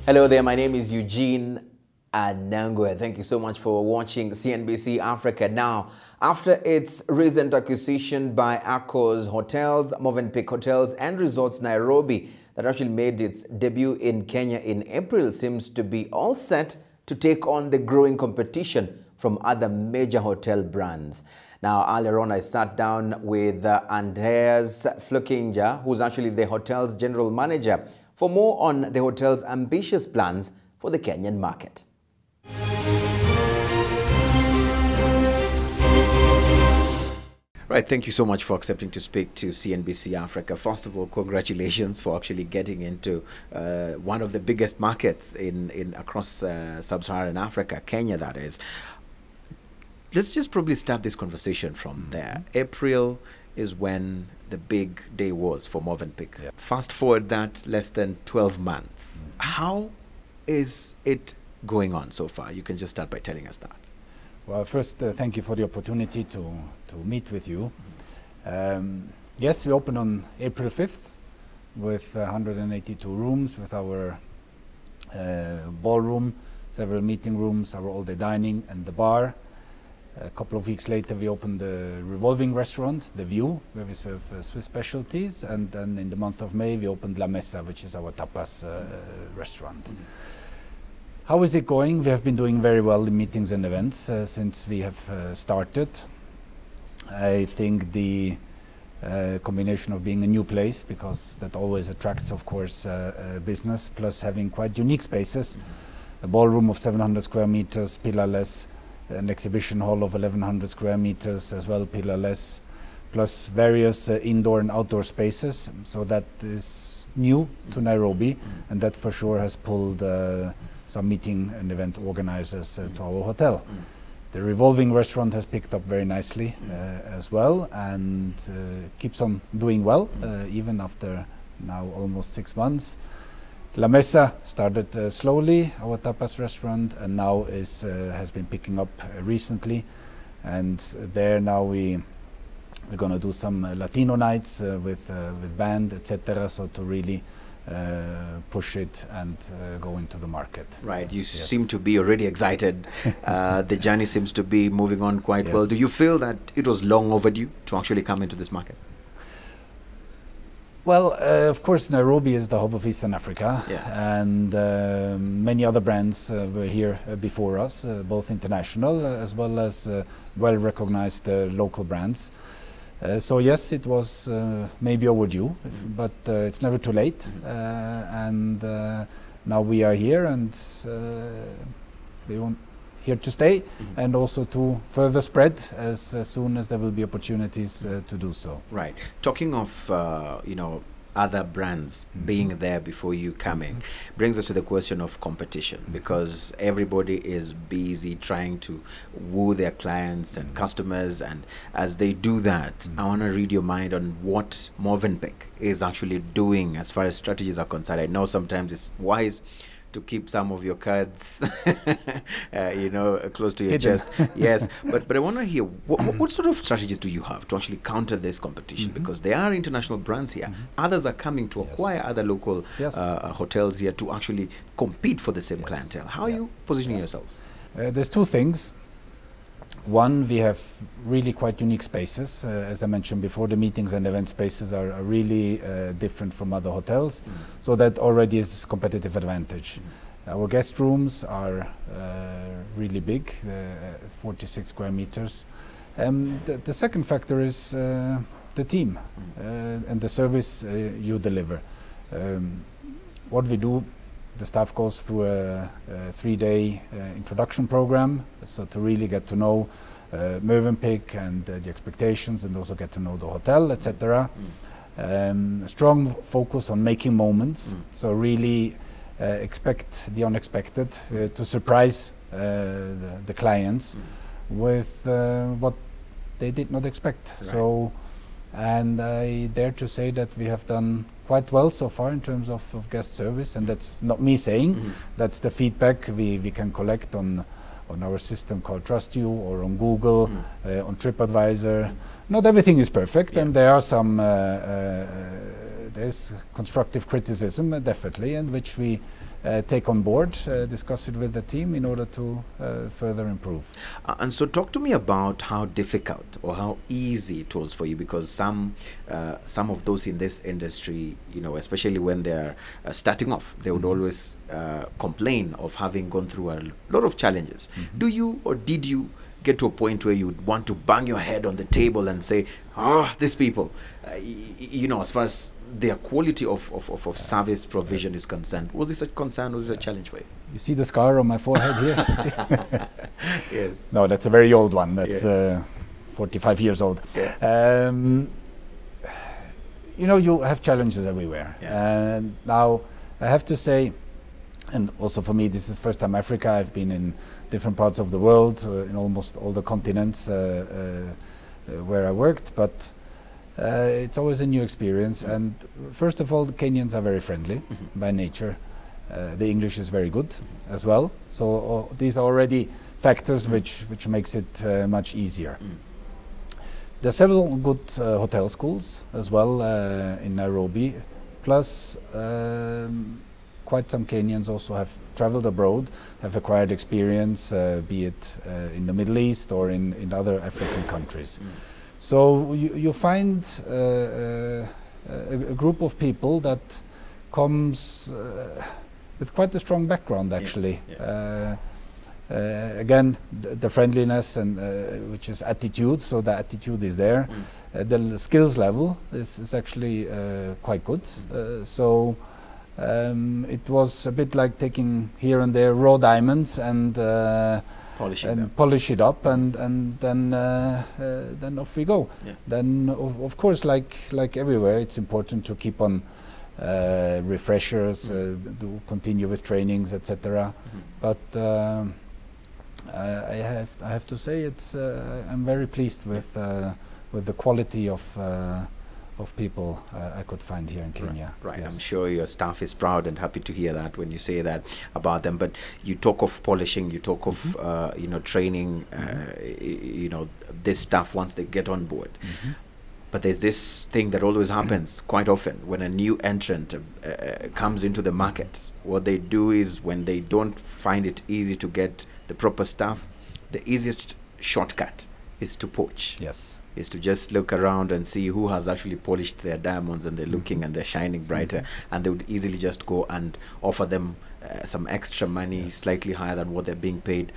Hello there, my name is Eugene Anangwe. Thank you so much for watching CNBC Africa. Now, after its recent acquisition by AccorHotels, Mövenpick Hotels and Resorts Nairobi, that actually made its debut in Kenya in April, seems to be all set to take on the growing competition from other major hotel brands. Now, earlier on, I sat down with Andreas Flückiger, who's actually the hotel's general manager, for more on the hotel's ambitious plans for the Kenyan market. Right, thank you so much for accepting to speak to CNBC Africa. First of all, congratulations for actually getting into one of the biggest markets across sub-Saharan Africa, Kenya, that is. Let's just probably start this conversation from there. April is when the big day was for Mövenpick. Yeah. Fast forward that less than 12 months. How is it going on so far? You can just start by telling us that. Well, first, thank you for the opportunity to meet with you. Yes, we opened on April 5th with 182 rooms, with our ballroom, several meeting rooms, our all-day dining and the bar. A couple of weeks later, we opened the revolving restaurant, The View, where we serve Swiss specialties. And then in the month of May, we opened La Mesa, which is our tapas restaurant. How is it going? We have been doing very well in meetings and events since we have started. I think the combination of being a new place, because that always attracts, of course, business, plus having quite unique spaces, a ballroom of 700 square meters, pillarless, an exhibition hall of 1100 square meters as well, pillarless, plus various indoor and outdoor spaces. So that is new to Nairobi, and that for sure has pulled some meeting and event organizers to our hotel. The revolving restaurant has picked up very nicely as well, and keeps on doing well even after now almost 6 months. La Mesa started slowly, our tapas restaurant, and now has been picking up recently. And there now we're going to do some Latino nights with band, etc. So to really push it and go into the market. Right, you seem to be already excited. The journey seems to be moving on quite well. Do you feel that it was long overdue to actually come into this market? Well, of course, Nairobi is the hub of Eastern Africa, and many other brands were here before us, both international as well as well-recognized local brands. So yes, it was maybe overdue, but it's never too late. And now we are here, and we want here to stay, and also to further spread as soon as there will be opportunities to do so. Right. Talking of other brands being there before you coming, brings us to the question of competition, because everybody is busy trying to woo their clients and customers, and as they do that, I want to read your mind on what Mövenpick is actually doing as far as strategies are concerned. I know sometimes it's wise to keep some of your cards, close to your chest. Yes, but I want to hear what sort of strategies do you have to actually counter this competition? Because there are international brands here. Others are coming to acquire other local hotels here to actually compete for the same clientele. How are you positioning yourselves? There's two things. One, we have really quite unique spaces. As I mentioned before, the meetings and event spaces are really different from other hotels. So that already is competitive advantage. Our guest rooms are really big, 46 square meters. The second factor is the team and the service you deliver. What we do, the staff goes through a 3-day introduction program, so to really get to know Mövenpick and the expectations, and also get to know the hotel, etc. Strong focus on making moments, so really expect the unexpected, to surprise the clients with what they did not expect. Right. So, and I dare to say that we have done quite well so far in terms of guest service, and that's not me saying, that's the feedback we can collect on our system called Trust You, or on Google, on TripAdvisor. Not everything is perfect, and there are some there's constructive criticism, definitely, and which we take on board, discuss it with the team in order to further improve. And so talk to me about how difficult or how easy it was for you, because some of those in this industry, you know, especially when they're starting off, they would always complain of having gone through a lot of challenges. Do you, or did you, get to a point where you would want to bang your head on the table and say, these people, you know, as far as their quality of service provision is concerned? Was this a concern? Was this a challenge for you? You see the scar on my forehead here? Yes. No, that's a very old one. That's 45 years old. Yeah. You know, you have challenges everywhere. Yeah. And now, I have to say, and also for me, this is first time Africa. I've been in different parts of the world, in almost all the continents where I worked, but it's always a new experience. And first of all, the Kenyans are very friendly by nature. The English is very good as well. So these are already factors which makes it much easier. There are several good hotel schools as well in Nairobi, plus quite some Kenyans also have traveled abroad, have acquired experience, be it in the Middle East or in other African countries. So you find a group of people that comes with quite a strong background, actually. Again, the friendliness and which is attitude, so the attitude is there. The skills level is actually quite good. So it was a bit like taking here and there raw diamonds and polish it up, and then off we go. Then of course, like everywhere, it's important to keep on refreshers, to continue with trainings, etc. But I have to say, it's I'm very pleased with the quality of people I could find here in Kenya. Right. Yes. I'm sure your staff is proud and happy to hear that when you say that about them. But you talk of polishing, you talk of you know, training, you know, this staff once they get on board. But there's this thing that always happens quite often when a new entrant comes into the market. What they do is, when they don't find it easy to get the proper staff, the easiest shortcut is to poach. Yes. Is to just look around and see who has actually polished their diamonds, and they're looking and they're shining brighter, and they would easily just go and offer them some extra money, slightly higher than what they're being paid,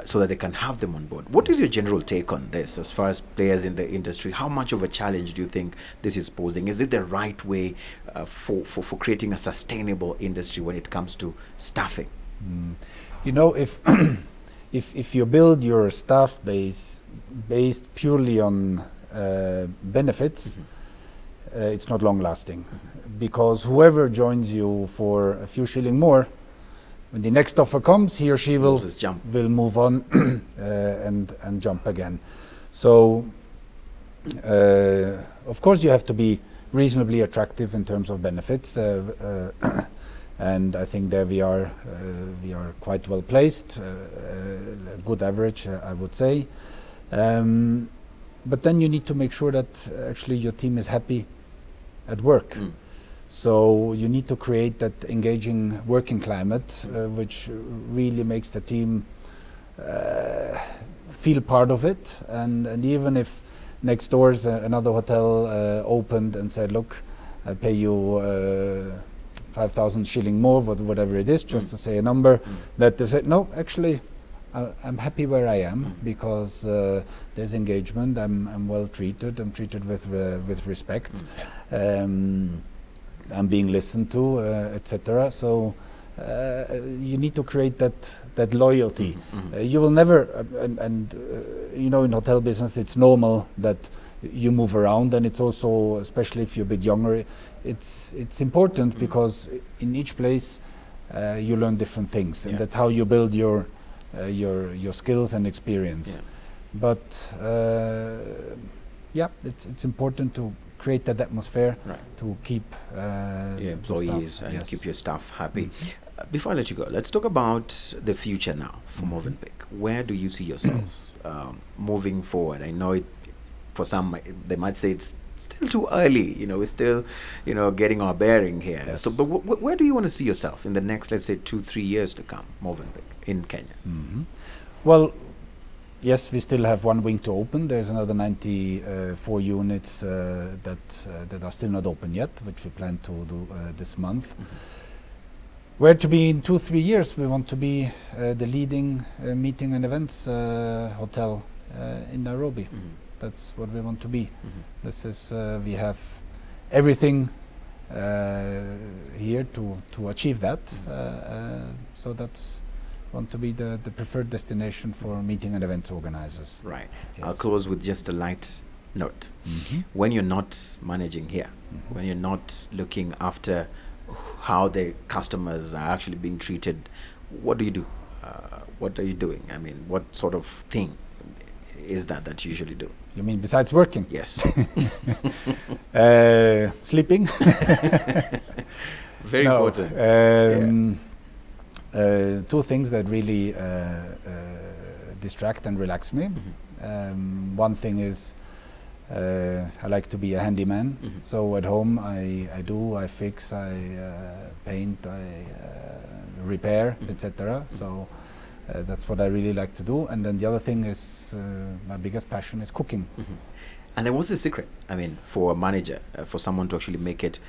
so that they can have them on board. What is your general take on this as far as players in the industry? How much of a challenge do you think this is posing? Is it the right way for creating a sustainable industry when it comes to staffing? You know, if you build your staff base based purely on benefits, it's not long lasting, because whoever joins you for a few shilling more, when the next offer comes, he or she will move on and jump again. So of course you have to be reasonably attractive in terms of benefits, and I think there we are quite well placed, a good average, I would say. But then you need to make sure that actually your team is happy at work. So you need to create that engaging working climate, which really makes the team feel part of it. And even if next door's another hotel opened and said, look, I'll pay you 5,000 shilling more, whatever it is, just to say a number, that they said, no, actually, I'm happy where I am, because there's engagement. I'm well treated. I'm treated with respect. I'm being listened to, etc. So you need to create that loyalty. You will never, and you know, in hotel business, it's normal that you move around, and it's also, especially if you're a bit younger, it's important because in each place you learn different things, and that's how you build your skills and experience. But it's important to create that atmosphere to keep your employees and keep your staff happy. Before I let you go, let's talk about the future now for Mövenpick. Where do you see yourselves moving forward? I know for some they might say it's still too early. You know, we're still, you know, getting our bearing here. Yes. So, but where do you want to see yourself in the next, let's say, 2-3 years to come, Mövenpick, in Kenya? Well, yes, we still have one wing to open. There's another 94 units that are still not open yet, which we plan to do this month. Where to be in 2-3 years? We want to be the leading meeting and events hotel in Nairobi. That's what we want to be. This is we have everything here to achieve that. So that's want to be the preferred destination for meeting and events organizers. Right. Yes. I'll close with just a light note. When you're not managing here, when you're not looking after how the customers are actually being treated, what do you do? What are you doing? I mean, what sort of thing is that you usually do? You mean besides working? Yes. Sleeping. Very important. Two things that really distract and relax me. One thing is I like to be a handyman. So at home I fix, I paint, I repair, etc. So that's what I really like to do. And then the other thing is my biggest passion is cooking. And then what's the secret? I mean, for a manager, for someone to actually make it,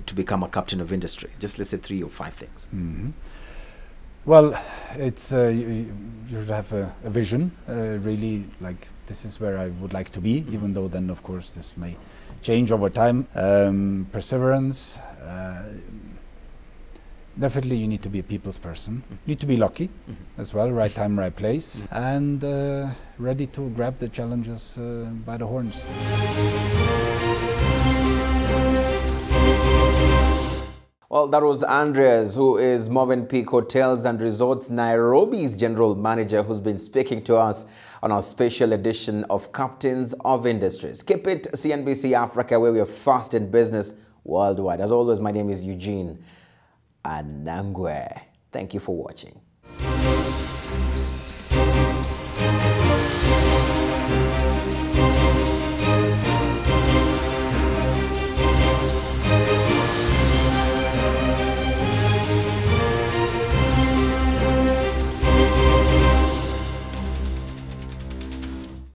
to become a captain of industry? Just let's say 3 or 5 things. Well, it's you should have a vision, really, like this is where I would like to be, even though then of course this may change over time. Perseverance, definitely you need to be a people's person. You need to be lucky as well, right time, right place, and ready to grab the challenges by the horns. Well, that was Andreas, who is Mövenpick Hotels and Resorts Nairobi's general manager, who's been speaking to us on our special edition of Captains of Industries. Keep it CNBC Africa, where we are fast in business worldwide. As always, my name is Eugene Anangwe. Thank you for watching.